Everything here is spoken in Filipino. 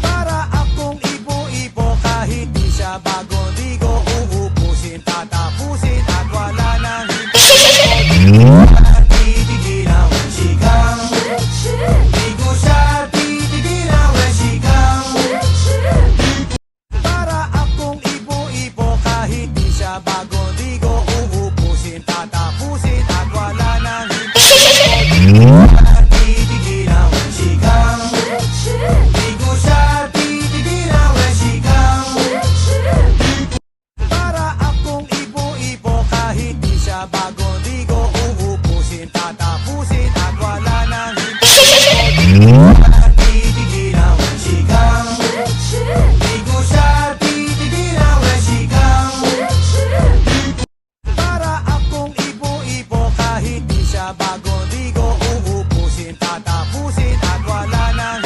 Para akong ipo-ipo kahit di siya bagong ligo, uubusin, tatapusin at wala nang titigilan when she comes. Di ko siya titigilan when she comes. Para akong ipo-ipo kahit di siya bagong ligo, uubusin, tatapusin at wala nang titigilan when she comes. Di ko siya titigilan when she comes. Para akong ipo-ipo kahit di siya bagong ligo, uubusin, tatapusin at wala nang titigilan when she comes. Di ko siya titigilan when she comes. Para akong ipo-ipo kahit di siya bagong ligo, uubusin, tatapusin at wala nang